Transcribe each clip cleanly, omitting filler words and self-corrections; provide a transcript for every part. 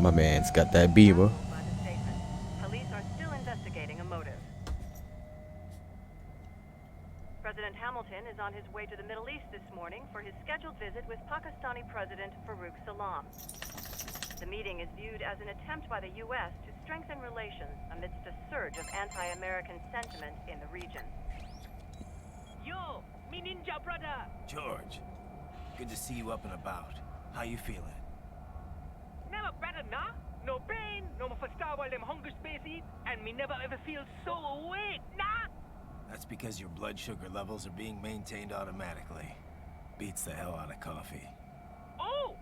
My man's got that beaver. Police are still investigating a motive. President Hamilton is on his way to the Middle East this morning for his scheduled visit with Pakistani President Farouk Salam. The meeting is viewed as an attempt by the U.S. to strengthen relations amidst a surge of anti-American sentiment in the region. Yo, me ninja brother! George, good to see you up and about. How you feeling? Never better, nah? No pain, no more faster while them hunger space eat, and me never ever feel so awake, nah? That's because your blood sugar levels are being maintained automatically. Beats the hell out of coffee. Oh!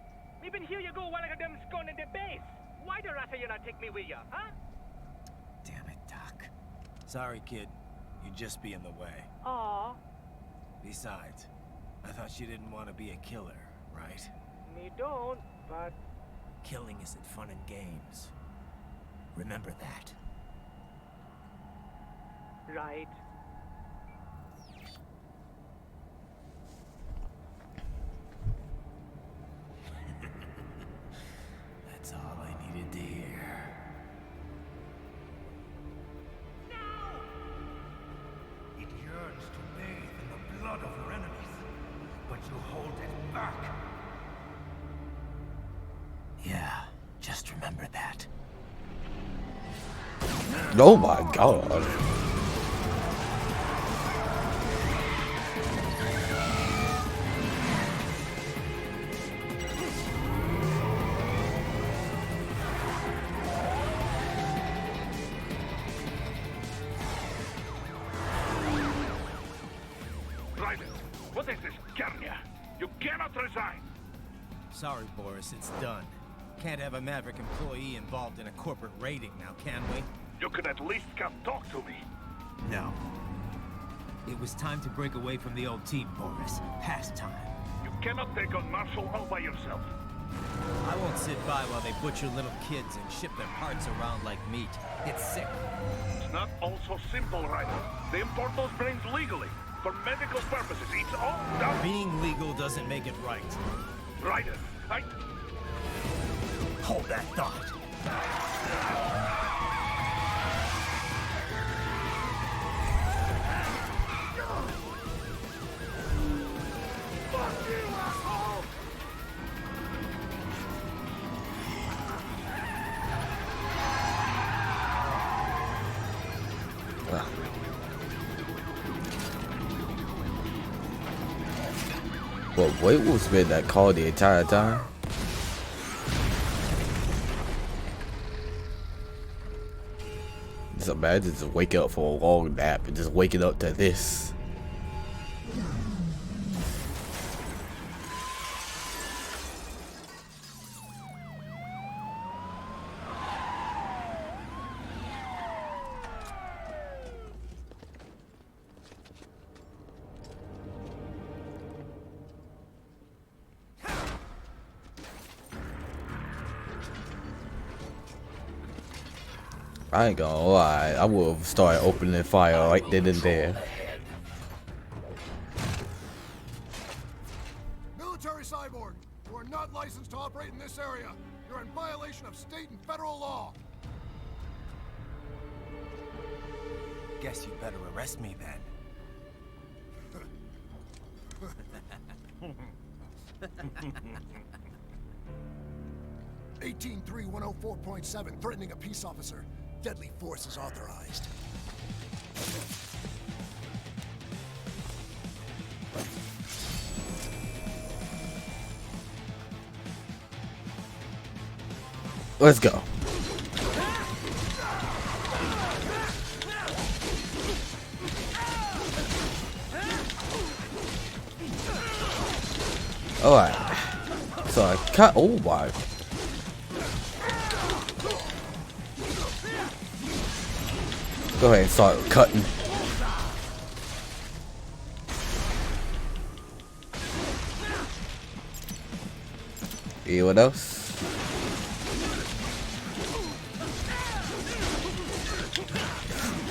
Me been here you go while I got them scone in the base. Why the rata you not take me with ya, huh? Damn it, Doc. Sorry, kid. You'd just be in the way. Aw. Besides, I thought you didn't want to be a killer, right? Me don't, but... Killing isn't fun and games. Remember that. Right. That's all I needed to hear. It yearns to bathe in the blood of your enemies, but you hold it back. Yeah, just remember that. Oh my god. Ryder, what is this, Garnia? You cannot resign. Sorry, Boris, it's done. Can't have a Maverick employee involved in a corporate raiding now, can we? You could at least come talk to me. No. It was time to break away from the old team, Boris. Past time. You cannot take on Marshall all by yourself. I won't sit by while they butcher little kids and ship their parts around like meat. It's sick. It's not all so simple, Ryder. They import those brains legally. For medical purposes, it's all done. Being legal doesn't make it right. Ryder, Hold that thought. Fuck you, asshole! Well, wait, was been that call the entire time? Just imagine just waking up for a long nap and just waking up to this. I ain't gonna lie, I would have started opening fire right then and there. Military Cyborg, you are not licensed to operate in this area. You're in violation of state and federal law. Guess you better arrest me then. 183-104.7, threatening a peace officer. Deadly force is authorized. Let's go. Alright. So I cut. Oh my. Go ahead and start cutting. Anyone else?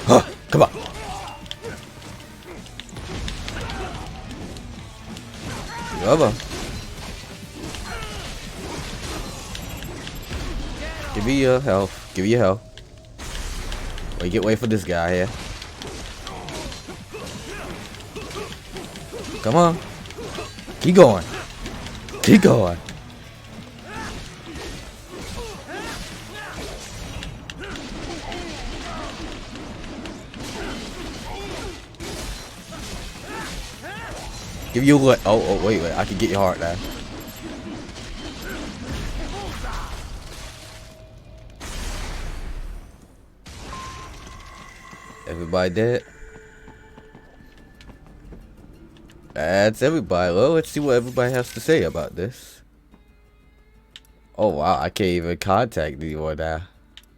Huh, come on. Come on. your health. Give you your health. Wait for this guy here. Come on. Keep going. Keep going. Give you what? Oh, wait. I can get your heart now. Everybody dead? That's everybody. Well, let's see what everybody has to say about this. Oh wow, I can't even contact anyone now.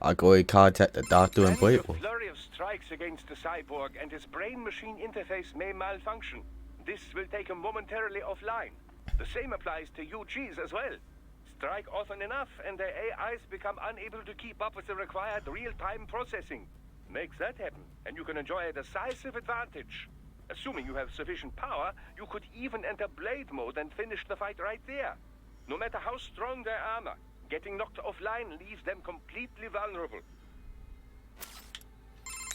I'll go and contact the doctor and A Playboy. flurry of strikes against the cyborg and his brain-machine interface may malfunction. This will take him momentarily offline. The same applies to UGs as well. Strike often enough and their AIs become unable to keep up with the required real-time processing. Makes that happen, and you can enjoy a decisive advantage. Assuming you have sufficient power, you could even enter blade mode and finish the fight right there. No matter how strong their armor, getting knocked offline leaves them completely vulnerable.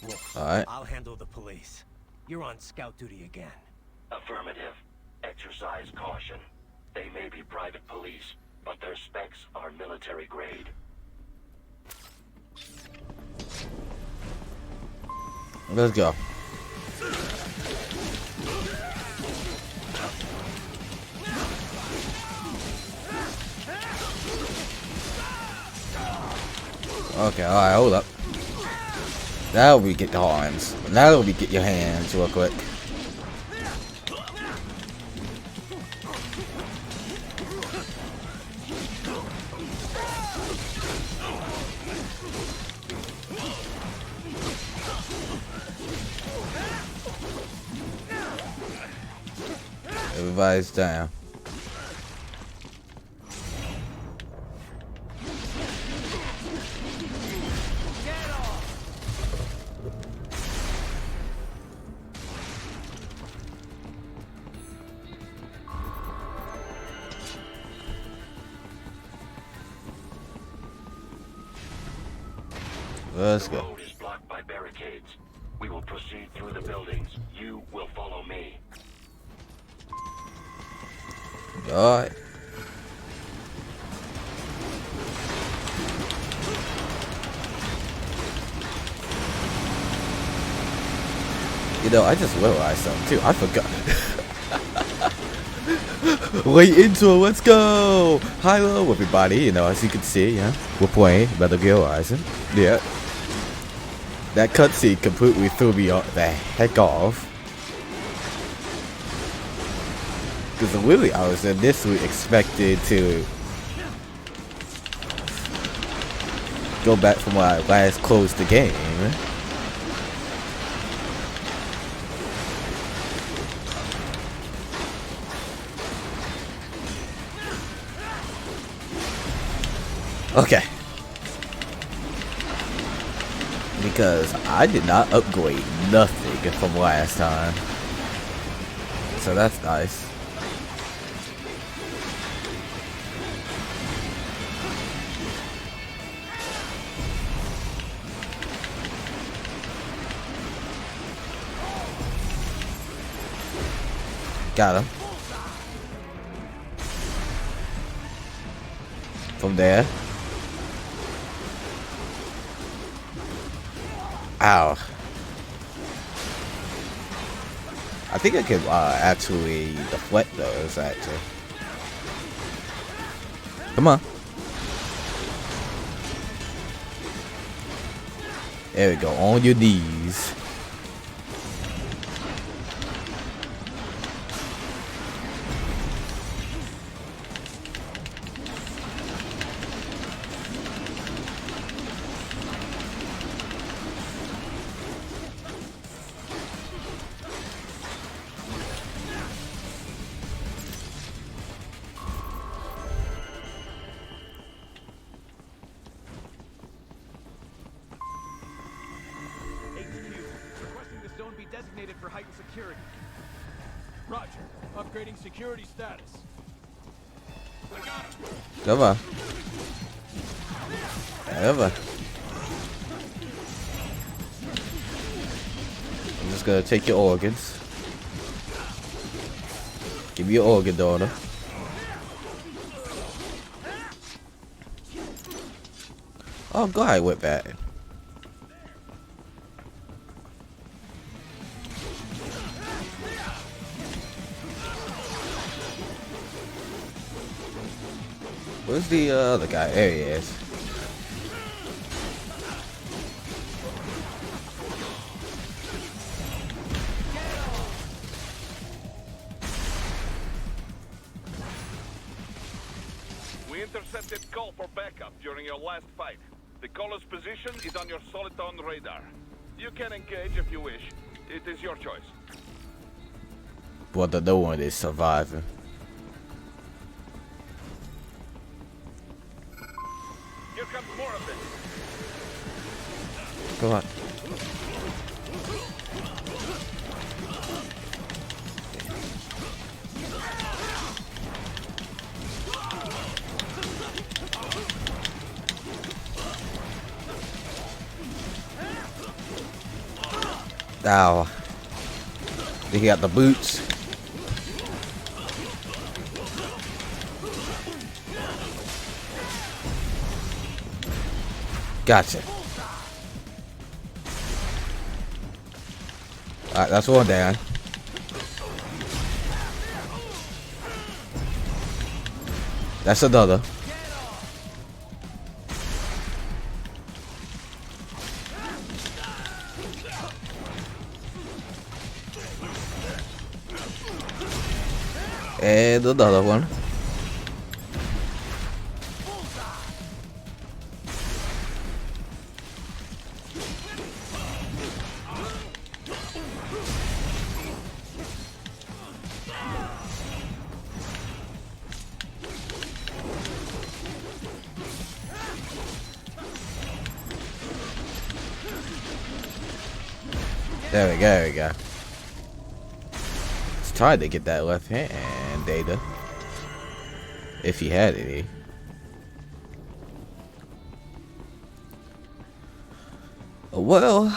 Wolf, Alright. I'll handle the police. You're on scout duty again. Affirmative. Exercise caution. They may be private police, but their specs are military grade. Let's go. Okay, alright, hold up. Now we get the arms. Now we get your hands real quick. Everybody's down. Let's The go. road is blocked by barricades. We will proceed through the buildings. You will follow me. Alright. You know, I just realized something too. I forgot. Late intro, let's go! Hello, everybody. You know, as you can see, yeah, we're playing Metal Gear Rising. Yeah. That cutscene completely threw me the heck off. Because literally, I was initially expected to go back from when I last closed the game. Okay. Because I did not upgrade nothing from last time. So that's nice. Got him. From there. Ow. I think I could actually deflect those, actually. Come on. There we go, on your knees. Requesting the zone be designated for heightened security. Roger. Upgrading security status. Come on. However, I'm just gonna take your organs. Give me your organ donor. Oh god, I went back. Where's the other guy? There he is. We intercepted call for backup during your last fight. The caller's position is on your Soliton radar. You can engage if you wish. It is your choice. But the no one is surviving. Here comes more of this. Come on. Ow. He got the boots. Gotcha. Alright, that's one down. That's another. And another one. There we go, there we go. It's time to get that left hand data. If he had any. Well.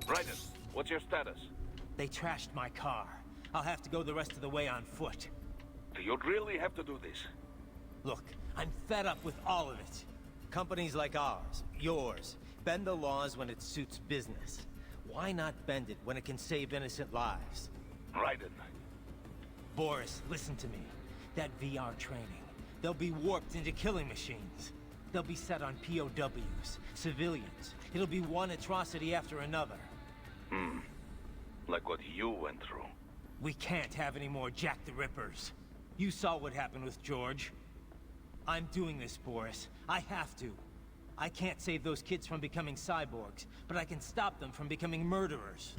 Raiden, what's your status? They trashed my car. I'll have to go the rest of the way on foot. Do you really have to do this? Look, I'm fed up with all of it. Companies like ours, yours, bend the laws when it suits business. Why not bend it when it can save innocent lives? Raiden. Boris, listen to me. That VR training, they'll be warped into killing machines. They'll be set on POWs, civilians. It'll be one atrocity after another. Like what you went through. We can't have any more Jack the Rippers. You saw what happened with George. I'm doing this, Boris. I have to. I can't save those kids from becoming cyborgs, but I can stop them from becoming murderers.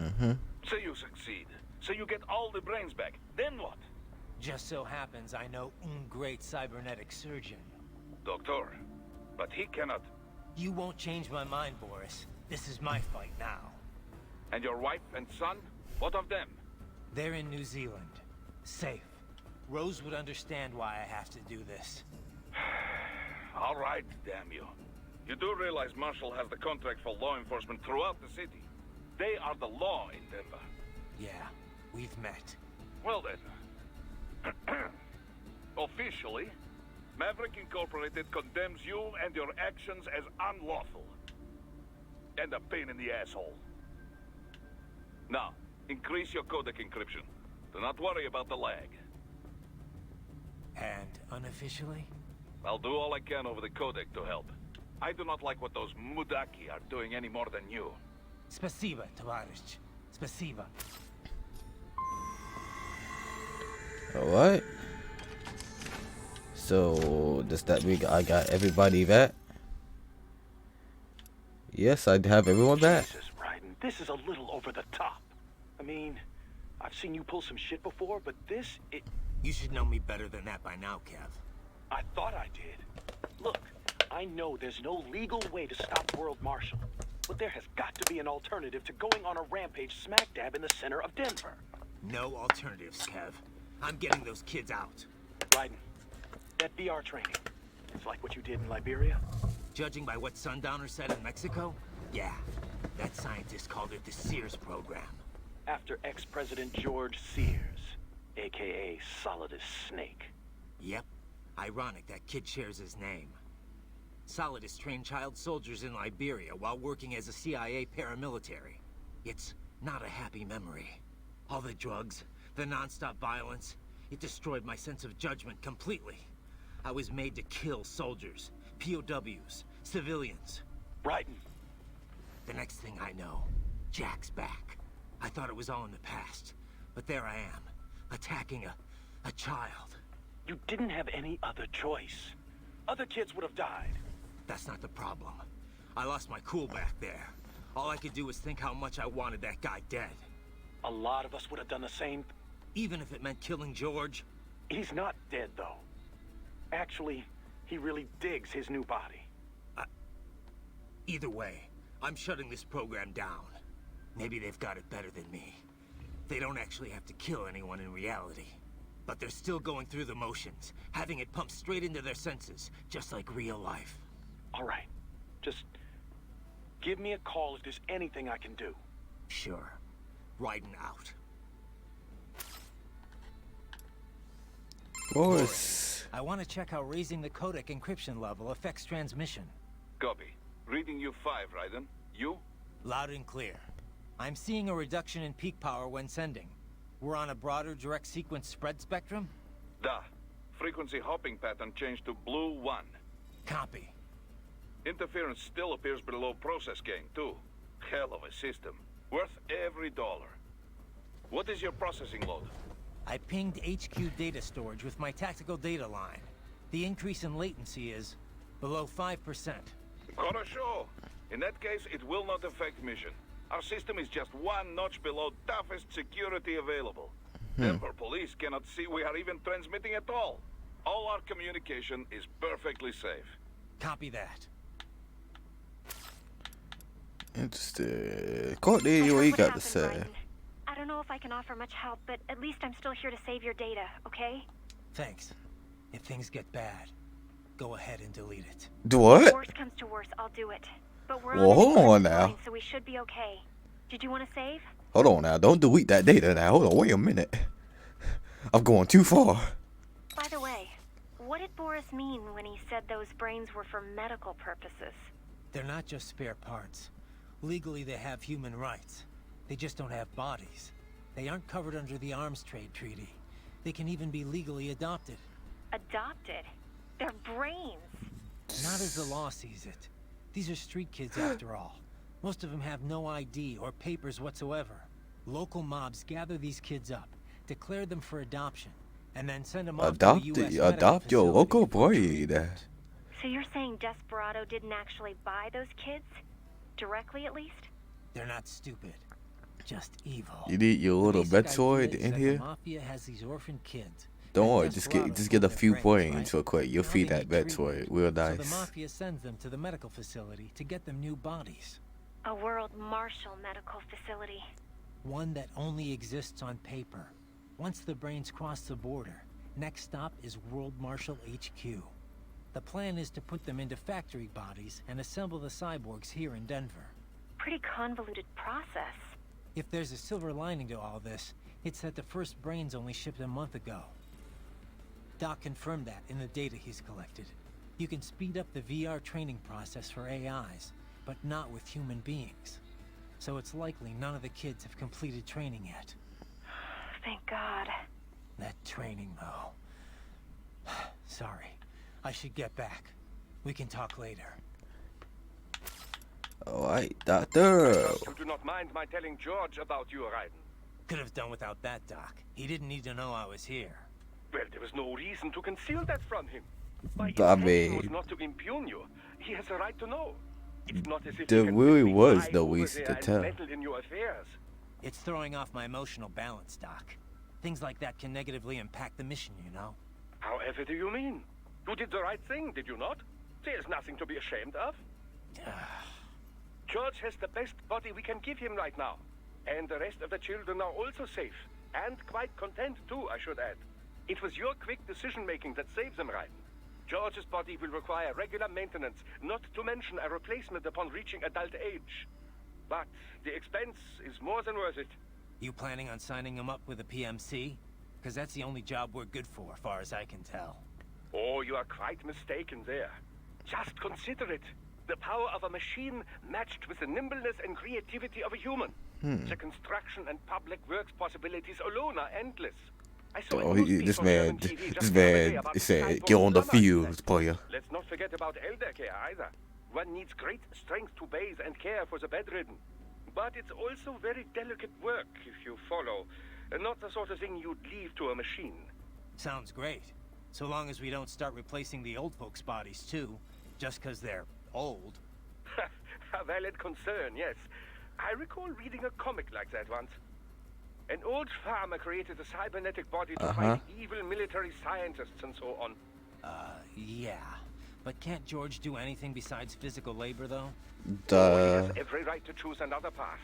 So you succeed. So you get all the brains back. Then what? Just so happens I know great cybernetic surgeon. Doctor. But he cannot. You won't change my mind, Boris. This is my fight now. And your wife and son? What of them? They're in New Zealand. Safe. Rose would understand why I have to do this. All right, damn you. You do realize Marshall has the contract for law enforcement throughout the city. They are the law in Denver. Yeah, we've met. Well then. Officially, Maverick Incorporated condemns you and your actions as unlawful. And a pain in the asshole. Now, increase your codec encryption. Do not worry about the lag. And unofficially? I'll do all I can over the codec to help. I do not like what those Mudaki are doing any more than you. Spasiba, Tovarich. Spasiba. Alright. So, does that mean I got everybody back? Yes, I have everyone back. Jesus, Raiden, this is a little over the top. I mean, I've seen you pull some shit before, but this, You should know me better than that by now, Kev. I thought I did. Look, I know there's no legal way to stop World Marshal, but there has got to be an alternative to going on a rampage smack dab in the center of Denver. No alternatives, Kev. I'm getting those kids out. Raiden, that VR training, it's like what you did in Liberia? Judging by what Sundowner said in Mexico, yeah. That scientist called it the Sears program. After ex-President George Sears, aka Solidus Snake. Yep. Ironic that kid shares his name. Solidus trained child soldiers in Liberia while working as a CIA paramilitary. It's not a happy memory. All the drugs, the non-stop violence, it destroyed my sense of judgment completely. I was made to kill soldiers, POWs, civilians. Raiden. The next thing I know, Jack's back. I thought it was all in the past, but there I am, attacking a child. You didn't have any other choice. Other kids would have died. That's not the problem. I lost my cool back there. All I could do was think how much I wanted that guy dead. A lot of us would have done the same. Even if it meant killing George? He's not dead, though. Actually, he really digs his new body. Either way, I'm shutting this program down. Maybe they've got it better than me. They don't actually have to kill anyone in reality. But they're still going through the motions, having it pumped straight into their senses, just like real life. All right. Just give me a call if there's anything I can do. Sure. Raiden out. Boris. I want to check how raising the codec encryption level affects transmission. Copy. Reading you 5, Raiden. You? Loud and clear. I'm seeing a reduction in peak power when sending. We're on a broader direct sequence spread spectrum? Da. Frequency hopping pattern changed to blue 1. Copy. Interference still appears below process gain, too. Hell of a system. Worth every dollar. What is your processing load? I pinged HQ data storage with my tactical data line. The increase in latency is below 5%. Хорошо. In that case, it will not affect mission. Our system is just one notch below toughest security available. Denver police cannot see we are even transmitting at all. All our communication is perfectly safe. Copy that. Interesting. Courtney, what you got to say? Raiden. I don't know if I can offer much help, but at least I'm still here to save your data, okay? Thanks. If things get bad, go ahead and delete it. Do what? If worst comes to worst, I'll do it. But we're Well, hold on now. so we should be okay. Did you want to save? Hold on now. Don't delete that data now. Hold on. Wait a minute. I'm going too far. By the way, what did Boris mean when he said those brains were for medical purposes? They're not just spare parts. Legally, they have human rights. They just don't have bodies. They aren't covered under the Arms Trade Treaty. They can even be legally adopted. Adopted? They're brains. Not as the law sees it. These are street kids after all. Most of them have no ID or papers whatsoever. Local mobs gather these kids up, declare them for adoption, and then send them off to a US medical Adopt your facility local for boy. treatment. So you're saying Desperado didn't actually buy those kids? Directly, at least? They're not stupid. Just evil. You need your little The basic Metroid idea is in that here. The Mafia has these orphan kids. Don't and worry, Desperado just get a took few their brains right? real quick. You'll Now feed they that need Metroid treatment. real So the nice. Mafia sends them to the medical facility to get them new bodies. A World Marshal medical facility. One that only exists on paper. Once the brains cross the border, next stop is World Marshal HQ. The plan is to put them into factory bodies and assemble the cyborgs here in Denver. Pretty convoluted process. If there's a silver lining to all this, it's that the first brains only shipped a month ago. Doc confirmed that in the data he's collected. You can speed up the VR training process for AIs, but not with human beings. So it's likely none of the kids have completed training yet. Thank God. That training, though. Sorry. I should get back. We can talk later. Alright, Doctor. You do not mind my telling George about you, Raiden? Could have done without that, Doc. He didn't need to know I was here. Well, there was no reason to conceal that from him. My I intention was mean, not to impugn you. He has a right to know. It's not as if there he can really simply was lie no over reason there to and tell. meddle in your affairs. It's throwing off my emotional balance, Doc. Things like that can negatively impact the mission, you know? However do you mean? You did the right thing, did you not? There's nothing to be ashamed of. George has the best body we can give him right now. And the rest of the children are also safe. And quite content too, I should add. It was your quick decision-making that saves them, Raiden. George's body will require regular maintenance, not to mention a replacement upon reaching adult age. But the expense is more than worth it. You planning on signing him up with a PMC? Because that's the only job we're good for, as far as I can tell. Oh, you are quite mistaken there. Just consider it. The power of a machine matched with the nimbleness and creativity of a human. The construction and public works possibilities alone are endless. Oh, this man said, get on the field, player. Let's not forget about elder care either. One needs great strength to bathe and care for the bedridden. But it's also very delicate work, if you follow. Not the sort of thing you'd leave to a machine. Sounds great. So long as we don't start replacing the old folks' bodies too, just because they're old. A valid concern, yes. I recall reading a comic like that once. An old farmer created a cybernetic body to fight evil military scientists and so on. Yeah. But can't George do anything besides physical labor, though? He has every right to choose another path.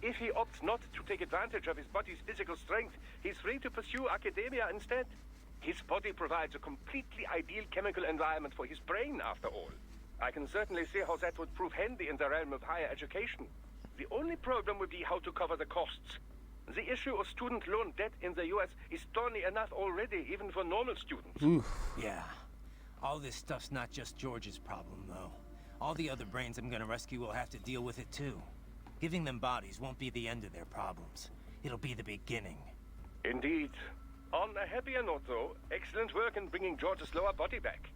If he opts not to take advantage of his body's physical strength, he's free to pursue academia instead. His body provides a completely ideal chemical environment for his brain, after all. I can certainly see how that would prove handy in the realm of higher education. The only problem would be how to cover the costs. The issue of student loan debt in the US is thorny enough already, even for normal students. Yeah. All this stuff's not just George's problem, though. All the other brains I'm gonna rescue will have to deal with it, too. Giving them bodies won't be the end of their problems. It'll be the beginning. Indeed. On a happier note, though, excellent work in bringing George's lower body back.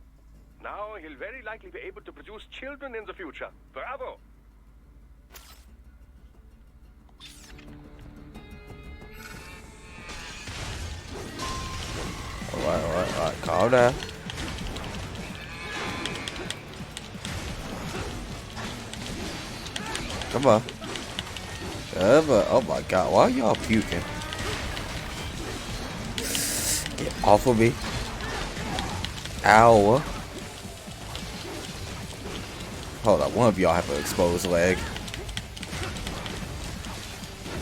Now he'll very likely be able to produce children in the future. Bravo! Alright, calm down. Come on. Oh my god, why are y'all puking? Get off of me. Ow. Hold on, one of y'all have an exposed leg.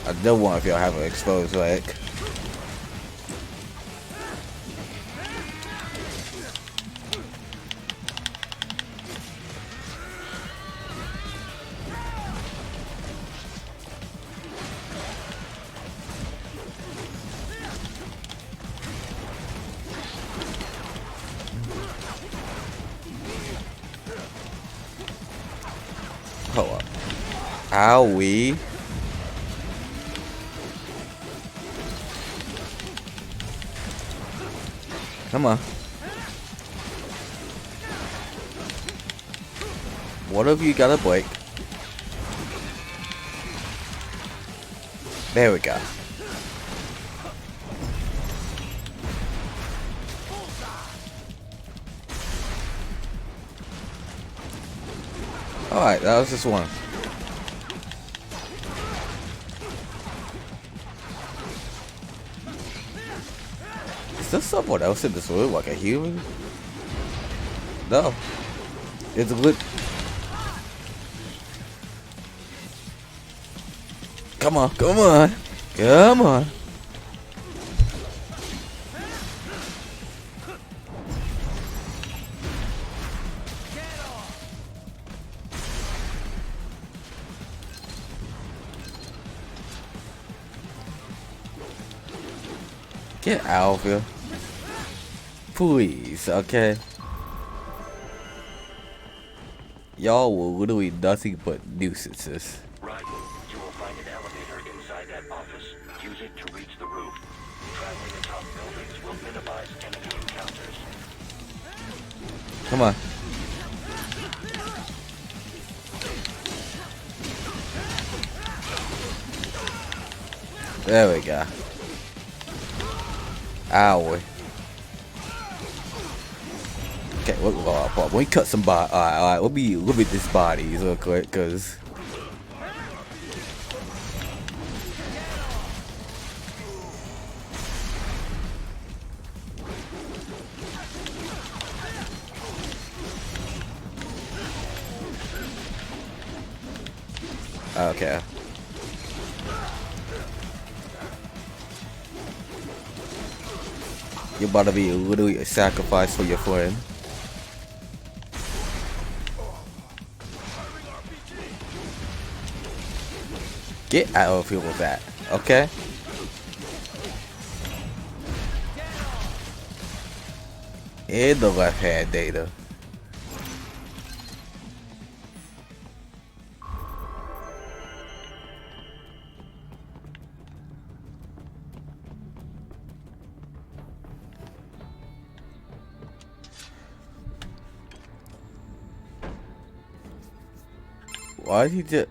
Another one of y'all have an exposed leg. Hold up. Owie. Come on. One of you got a break. There we go. Alright, that was just one. Is there someone else in this room, like a human? No. It's a good. Come on, come on. Come on. Get out of here. Please, okay? Y'all were literally nothing but nuisances. Right. You will find an elevator inside that office. Use it to reach the roof. Traveling atop buildings will minimize enemy encounters. Come on. There we go. Ow. Okay, let me cut some body. Alright, let me look at this bodies real quick, cause Okay. You're about to be literally a sacrifice for your friend. Get out of here with that, okay? In the left hand, Data. Why did he just...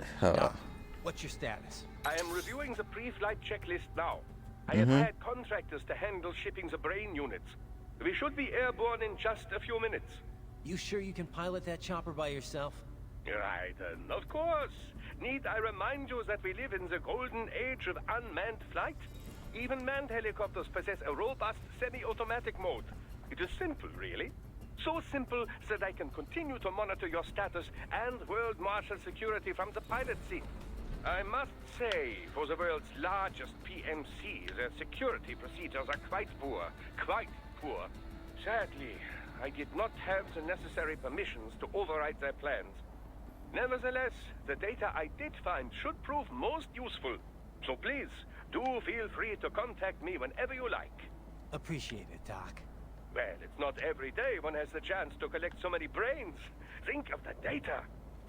What's your status? I am reviewing the pre-flight checklist now. I have hired contractors to handle shipping the brain units. We should be airborne in just a few minutes. You sure you can pilot that chopper by yourself? Right, of course. Need I remind you that we live in the golden age of unmanned flight? Even manned helicopters possess a robust semi-automatic mode. It is simple, really. So simple that I can continue to monitor your status and world marshal security from the pilot seat. I must say, for the world's largest PMC, their security procedures are quite poor. Quite poor. Sadly, I did not have the necessary permissions to override their plans. Nevertheless, the data I did find should prove most useful. So please, do feel free to contact me whenever you like. Appreciate it, Doc. Well, it's not every day one has the chance to collect so many brains. Think of the data,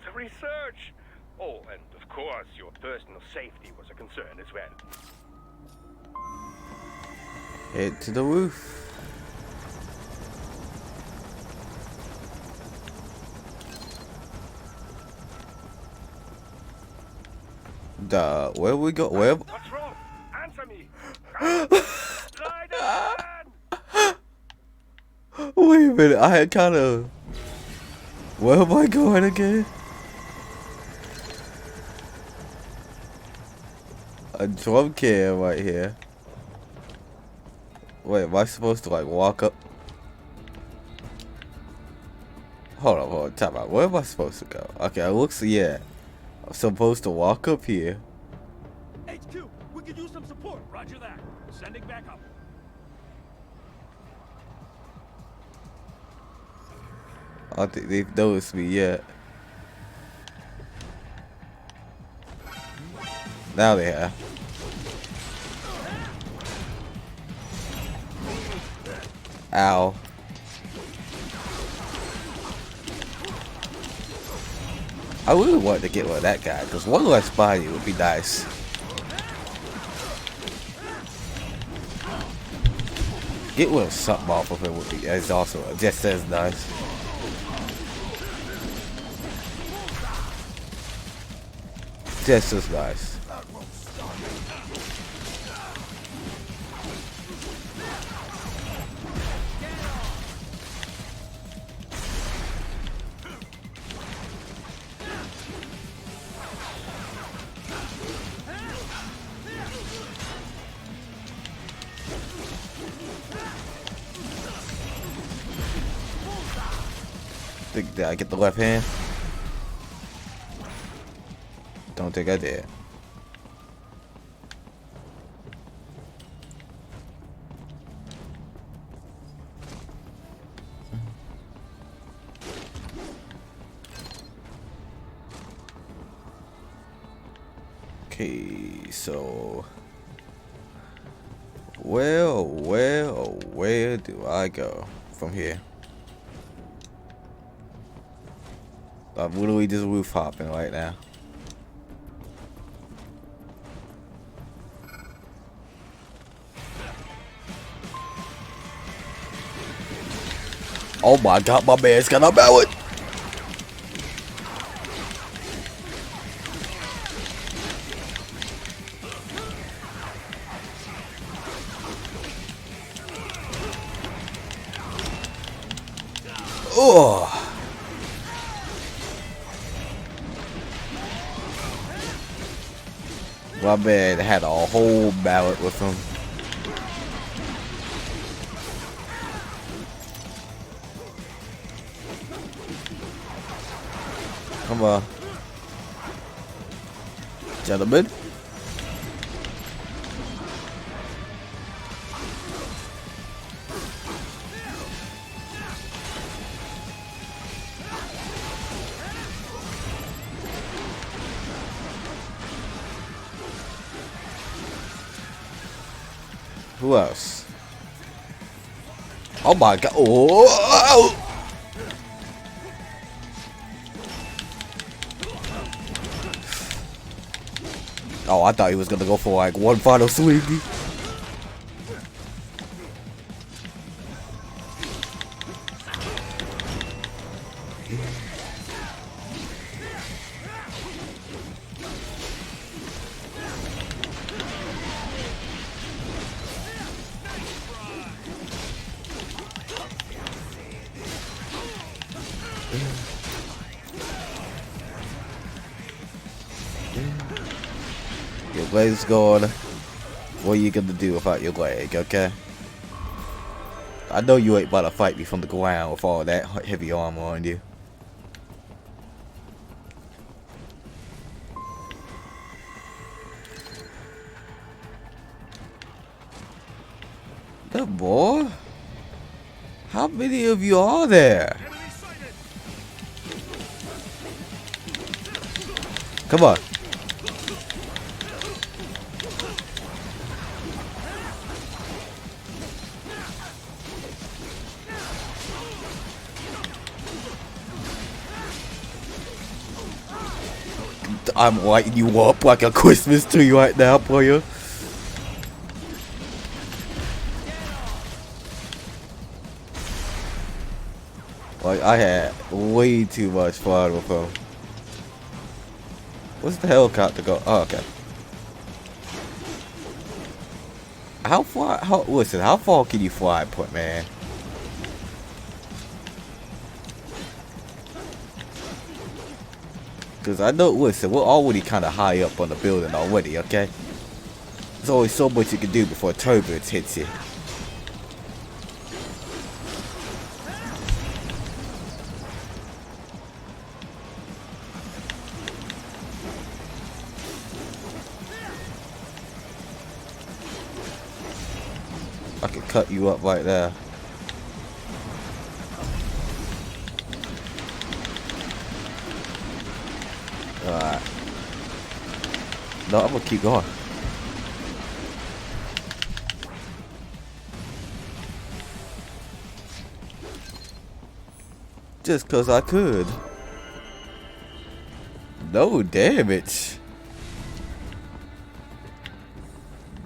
the research. Oh, and of course, your personal safety was a concern as well. Head to the roof. Where we go? Where? What's wrong? Answer me. Wait a minute, I had kind of... Where am I going again? A drum cam right here. Wait, am I supposed to like walk up? Hold on, time out. Where am I supposed to go? Okay, it looks, yeah. I'm supposed to walk up here. HQ, we could use some support. Roger that. Sending backup. I don't think they've noticed me yet. Now they have. Ow. I really want to get one of that guy, because one less body would be nice. Get one of something off of him would be as also just as nice. Just as nice. Did I get the left hand? Don't think I did. Okay, so where do I go from here? I'm literally just roof hopping right now. Oh my god, my man's got a mallet! Oh! My man had a whole mallet with him. Come on. Gentlemen. Who else? Oh my god. Oh! Oh, I thought he was gonna go for like one final swing. Your leg's gone. What are you gonna do without your leg, okay? I know you ain't about to fight me from the ground with all that heavy armor on you. Good boy. How many of you are there? Come on. I'm lighting you up like a Christmas tree right now, player. Like, I had way too much fun with him. What's the helicopter go? Oh, okay. How far? Listen, how far can you fly, man? Because I know, listen, we're already kind of high up on the building already, okay? There's only so much you can do before turbulence hits you. I could cut you up right there. Alright. No, I'm gonna keep going. Just cause I could. No damage.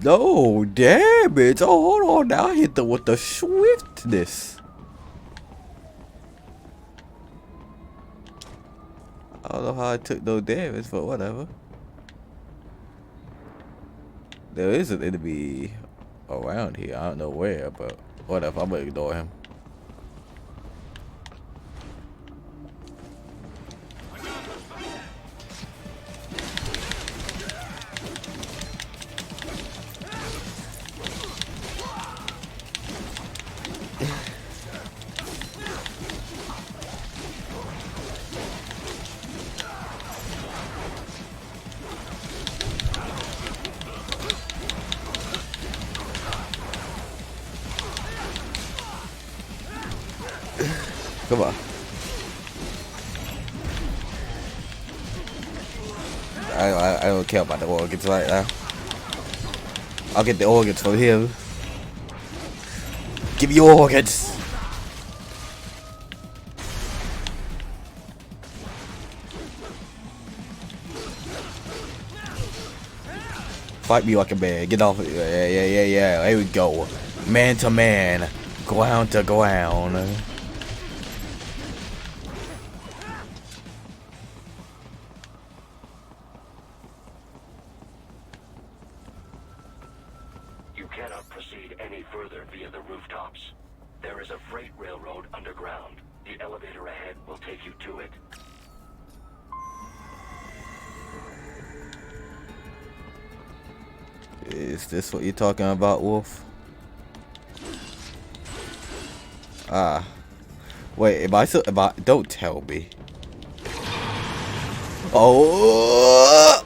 No damage. Oh, hold on now. I hit them with the swiftness. I don't know how I took no damage, but whatever. There is an enemy around here. I don't know where, but whatever. I'm gonna ignore him. Come on. I don't care about the organs right now. I'll get the organs from him. Give me your organs. Fight me like a man. Get off. Yeah. Here we go. Man to man. Ground to ground. You cannot proceed any further via the rooftops. There is a freight railroad underground. The elevator ahead will take you to it. Is this what you're talking about, Wolf? Ah. Wait, am I don't tell me. Oh!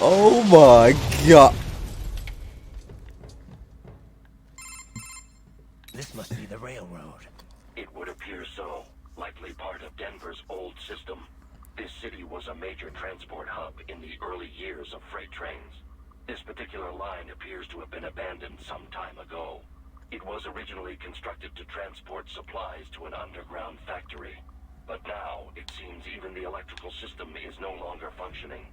Oh my god. This must be the railroad. It would appear so. Likely part of Denver's old system. This city was a major transport hub in the early years of freight trains. This particular line appears to have been abandoned some time ago. It was originally constructed to transport supplies to an underground factory. But now, it seems even the electrical system is no longer functioning.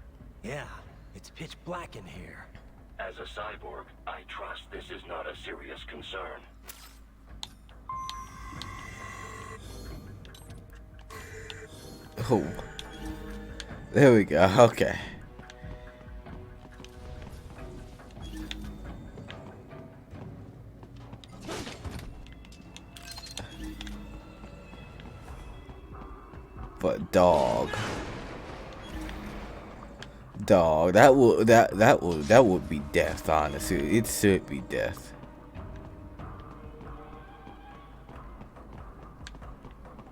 Yeah, it's pitch black in here. As a cyborg, I trust this is not a serious concern. Oh. There we go. Okay. But dog, that would be death. Honestly, it should be death.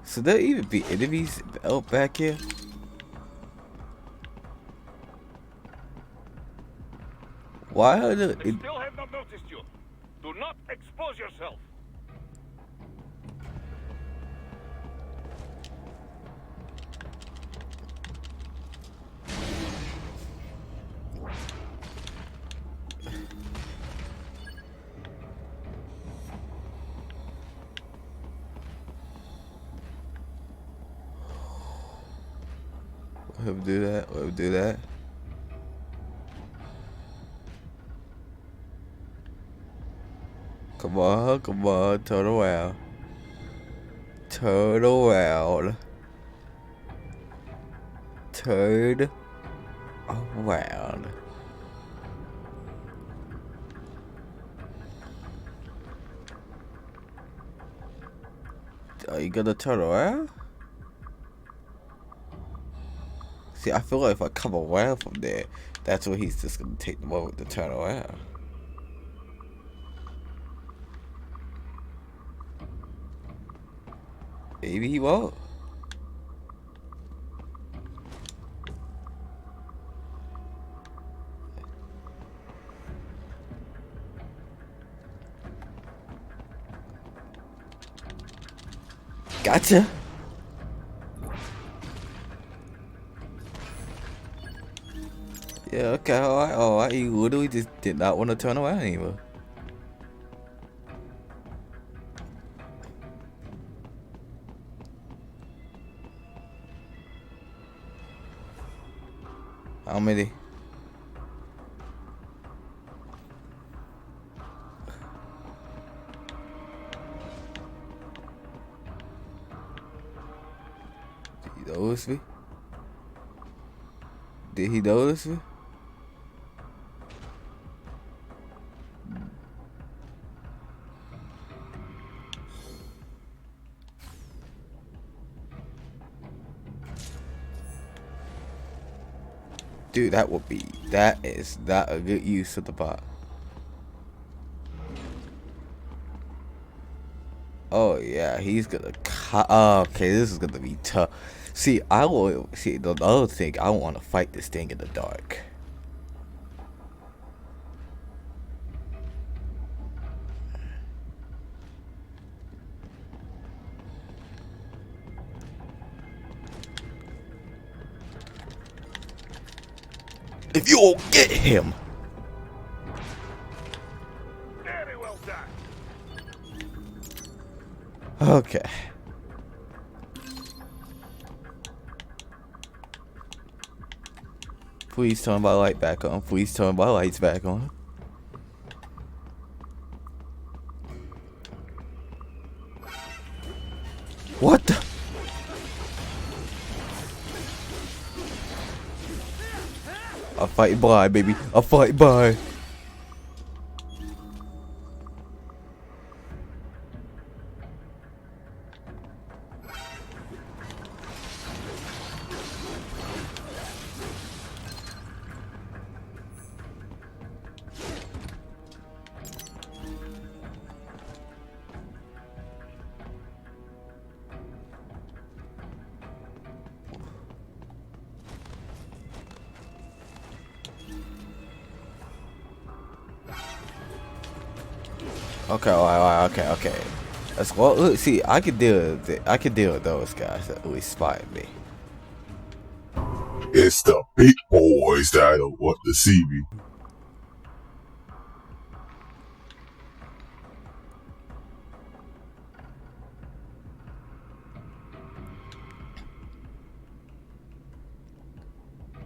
So there even be enemies out back here? Why are the? They still have not noticed you. Do not expose yourself. We'll do that. We'll do that. Come on, come on, turn around. Turn around. Turn around. Are you gonna turn around? See, I feel like if I come around from there, that's where he's just gonna take the moment to turn around. Maybe he won't. Gotcha. Yeah, okay, alright. He literally just did not want to turn around anymore. How many? Did he notice me? Did he notice me? Dude, that is not a good use of the bot. Oh yeah, he's gonna okay, this is gonna be tough. See, the other thing, I want to fight this thing in the dark. If you don't get him. Very well done. Okay. Please turn my light back on. Please turn my lights back on. What the? I'll fight by, baby. I'll fight by. Okay, alright, okay. Let's well. Look, see, I can deal with it. I can deal with those guys that always spying me. It's the big boys that don't want to see me.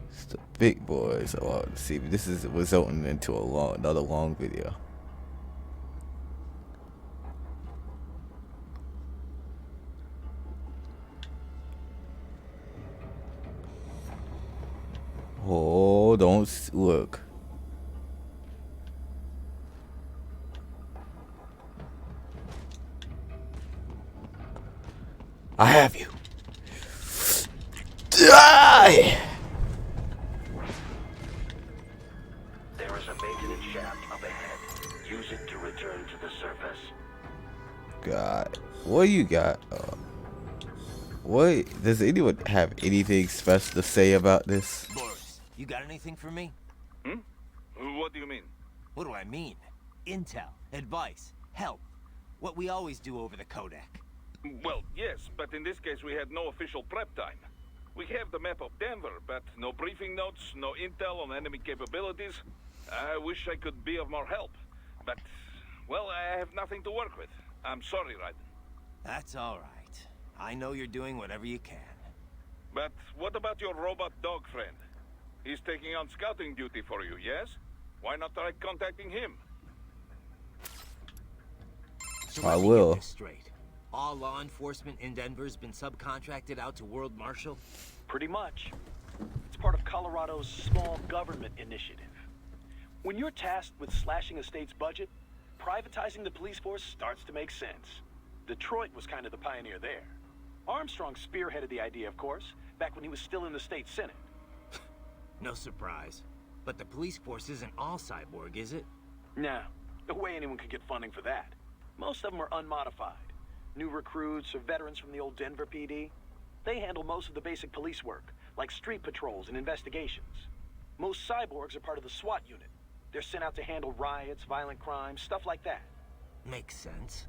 It's the big boys that want to see me. This is resulting into another long video. Oh, don't look. I have you. Die! There is a maintenance shaft up ahead. Use it to return to the surface. God, what do you got? What does anyone have anything special to say about this? Boris, you got anything for me? What do you mean? What do I mean? Intel, advice, help. What we always do over the codec. Well, yes, but in this case we had no official prep time. We have the map of Denver, but no briefing notes, no intel on enemy capabilities. I wish I could be of more help, but, well, I have nothing to work with. I'm sorry, Raiden. That's all right. I know you're doing whatever you can. But what about your robot dog friend? He's taking on scouting duty for you, yes? Why not try contacting him? So I let me will. get this straight. All law enforcement in Denver's been subcontracted out to World Marshal? Pretty much. It's part of Colorado's small government initiative. When you're tasked with slashing a state's budget, privatizing the police force starts to make sense. Detroit was kind of the pioneer there. Armstrong spearheaded the idea, of course, back when he was still in the state senate. No surprise. But the police force isn't all cyborg, is it? Nah, no way anyone could get funding for that. Most of them are unmodified. New recruits or veterans from the old Denver PD. They handle most of the basic police work, like street patrols and investigations. Most cyborgs are part of the SWAT unit. They're sent out to handle riots, violent crimes, stuff like that. Makes sense.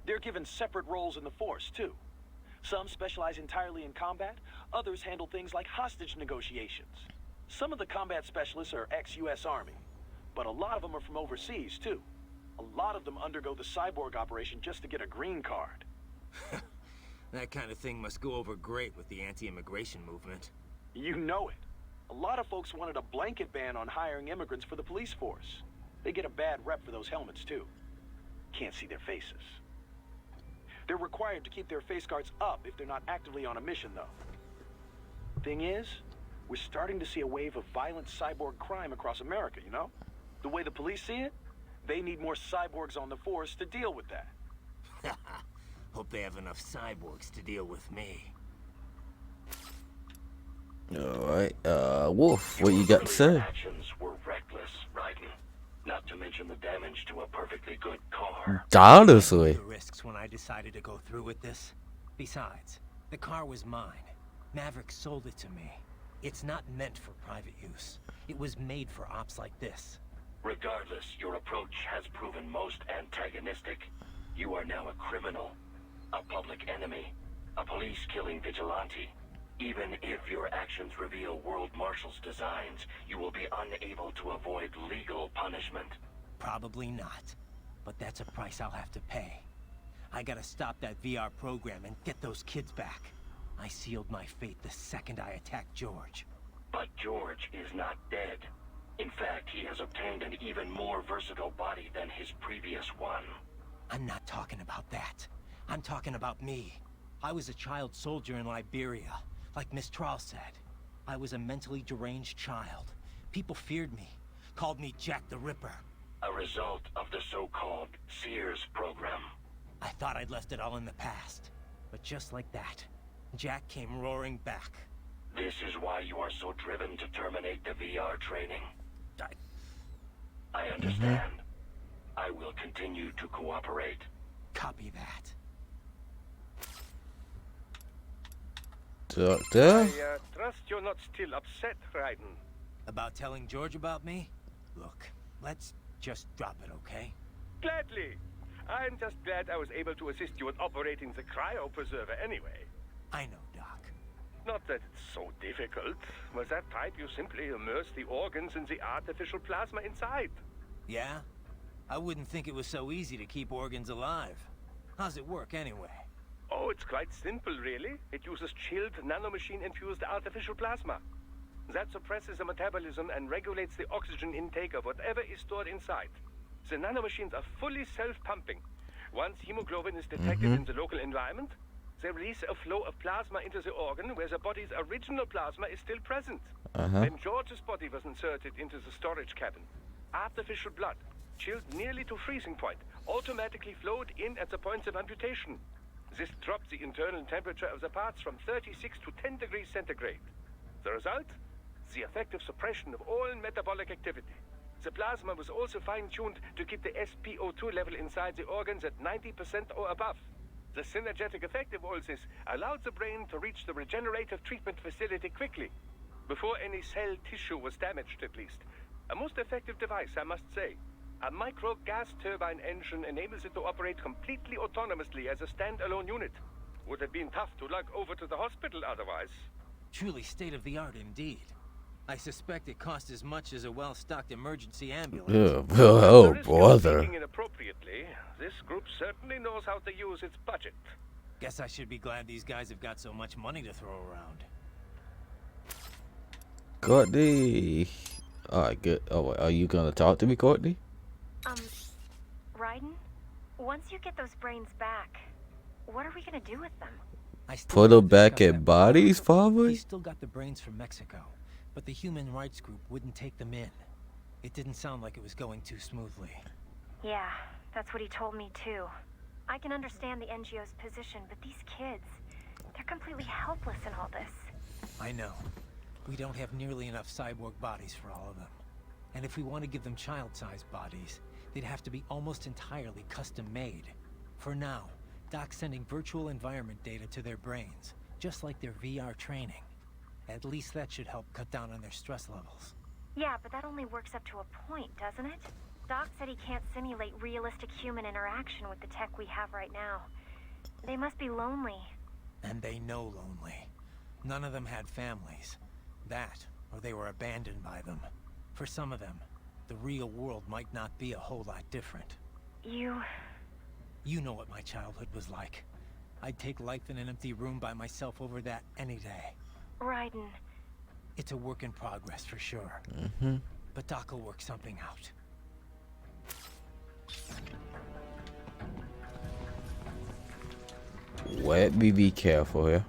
They're given separate roles in the force, too. Some specialize entirely in combat, others handle things like hostage negotiations. Some of the combat specialists are ex-US Army, but a lot of them are from overseas, too. A lot of them undergo the cyborg operation just to get a green card. That kind of thing must go over great with the anti-immigration movement. You know it. A lot of folks wanted a blanket ban on hiring immigrants for the police force. They get a bad rep for those helmets, too. Can't see their faces. They're required to keep their face guards up if they're not actively on a mission, though. Thing is, we're starting to see a wave of violent cyborg crime across America, you know? The way the police see it, they need more cyborgs on the force to deal with that. Hope they have enough cyborgs to deal with me. Alright, Wolf, what you got to say? Actions were reckless, Raiden. Not to mention the damage to a perfectly good car. Honestly. The risks when I decided to go through with this. Besides, the car was mine. Maverick sold it to me. It's not meant for private use. It was made for ops like this. Regardless, your approach has proven most antagonistic. You are now a criminal, a public enemy, a police-killing vigilante. Even if your actions reveal World Marshal's designs, you will be unable to avoid legal punishment. Probably not. But that's a price I'll have to pay. I gotta stop that VR program and get those kids back. I sealed my fate the second I attacked George. But George is not dead. In fact, he has obtained an even more versatile body than his previous one. I'm not talking about that. I'm talking about me. I was a child soldier in Liberia, like Miss Trawl said. I was a mentally deranged child. People feared me, called me Jack the Ripper. A result of the so-called Sears program. I thought I'd left it all in the past. But just like that, Jack came roaring back. This is why you are so driven to terminate the VR training. I understand. I will continue to cooperate. Copy that. Doctor? I trust you're not still upset, Raiden. About telling George about me? Look, let's just drop it, okay? Gladly. I'm just glad I was able to assist you in operating the cryopreserver anyway. I know, Doc. Not that it's so difficult. With that pipe, you simply immerse the organs in the artificial plasma inside. Yeah? I wouldn't think it was so easy to keep organs alive. How's it work, anyway? Oh, it's quite simple, really. It uses chilled nanomachine-infused artificial plasma. That suppresses the metabolism and regulates the oxygen intake of whatever is stored inside. The nanomachines are fully self-pumping. Once hemoglobin is detected in the local environment, they release a flow of plasma into the organ where the body's original plasma is still present. When George's body was inserted into the storage cabin, artificial blood, chilled nearly to freezing point, automatically flowed in at the points of amputation. This dropped the internal temperature of the parts from 36 to 10 degrees centigrade. The result? The effective suppression of all metabolic activity. The plasma was also fine-tuned to keep the SpO2 level inside the organs at 90% or above. The synergetic effect of all this allowed the brain to reach the regenerative treatment facility quickly, before any cell tissue was damaged at least. A most effective device, I must say. A micro gas turbine engine enables it to operate completely autonomously as a standalone unit. Would have been tough to lug over to the hospital otherwise. Truly state-of-the-art indeed. I suspect it cost as much as a well-stocked emergency ambulance. Oh, brother. Speaking inappropriately, this group certainly knows how to use its budget. Guess I should be glad these guys have got so much money to throw around. Courtney. Alright, good. Oh, are you gonna talk to me, Courtney? Raiden? Once you get those brains back, what are we gonna do with them? Put them back in bodies, Father? He still got the brains from Mexico, but the human rights group wouldn't take them in. It didn't sound like it was going too smoothly. Yeah, that's what he told me too. I can understand the NGO's position, but these kids, they're completely helpless in all this. I know. We don't have nearly enough cyborg bodies for all of them. And if we want to give them child-sized bodies, they'd have to be almost entirely custom-made. For now, Doc's sending virtual environment data to their brains, just like their VR training. At least that should help cut down on their stress levels. Yeah, but that only works up to a point, doesn't it? Doc said he can't simulate realistic human interaction with the tech we have right now. They must be lonely. And they know lonely. None of them had families. That, or they were abandoned by them. For some of them, the real world might not be a whole lot different. You know what my childhood was like. I'd take life in an empty room by myself over that any day. Raiden. It's a work in progress for sure. But Doc will work something out. Let me be careful here.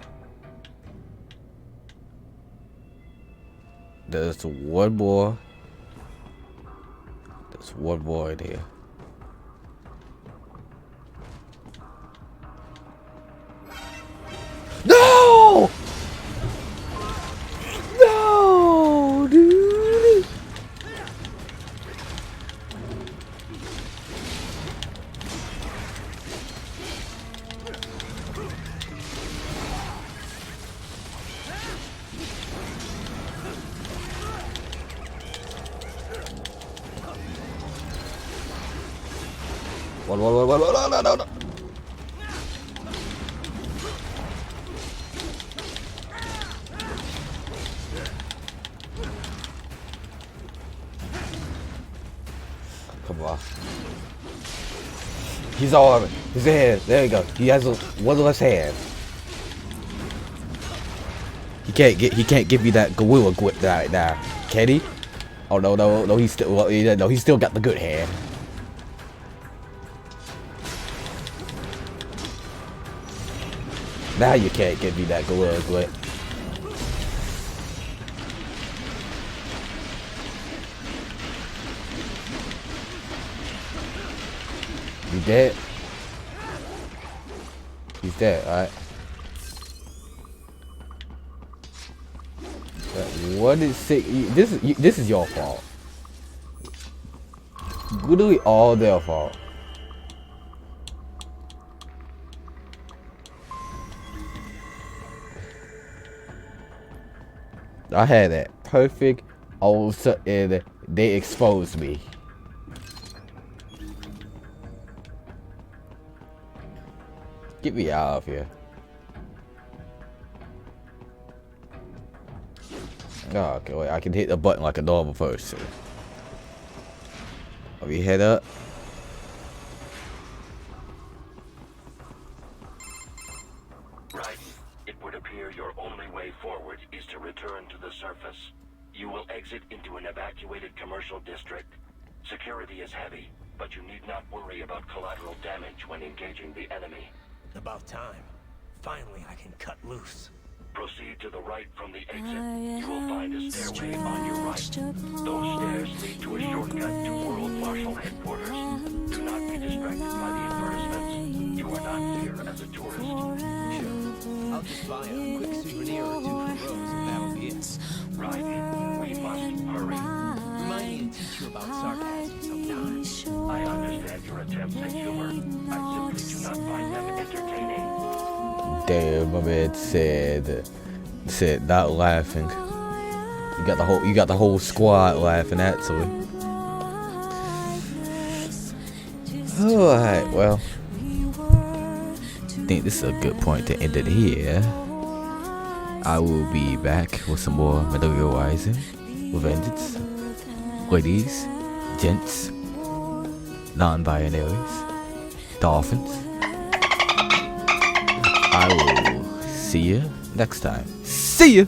There's one more. There's one more in here. No! No, dude! No. Come on. He's all over. His hand. There you go. He has one less hand. He can't give you that gorilla grip right now, can he? Oh no, he's still no, he's still got the good hand. Now you can't give me that gorilla grip. You dead? He's dead, alright. What is sick? This is your fault. Literally all their fault. I had that perfect also and they exposed me. Get me out of here. Oh, okay, wait, I can hit the button like a normal person. Let me head up. Right. It would appear your only way forward is to return to the surface. You will exit into an evacuated commercial district. Security is heavy, but you need not worry about collateral damage when engaging the enemy. About time. Finally, I can cut loose. Proceed to the right from the exit. You will find a stairway on your right. Those stairs lead to a shortcut to World Marshal headquarters. Do not be distracted by the advertisements. You are not here as a tourist. Sure. I'll just buy a quick souvenir or two for Rose, and that'll be it. Right. We must hurry. Remind me to teach you about sarcasm sometime. I understand your attempts at humor. I simply do not find them entertaining. Damn, my man said not laughing. You got the whole squad laughing actually. Alright, well. I think this is a good point to end it here. I will be back with some more Metal Gear Rising with Vengeance. Ladies, gents, non-binaries, dolphins. I will see you next time. See ya!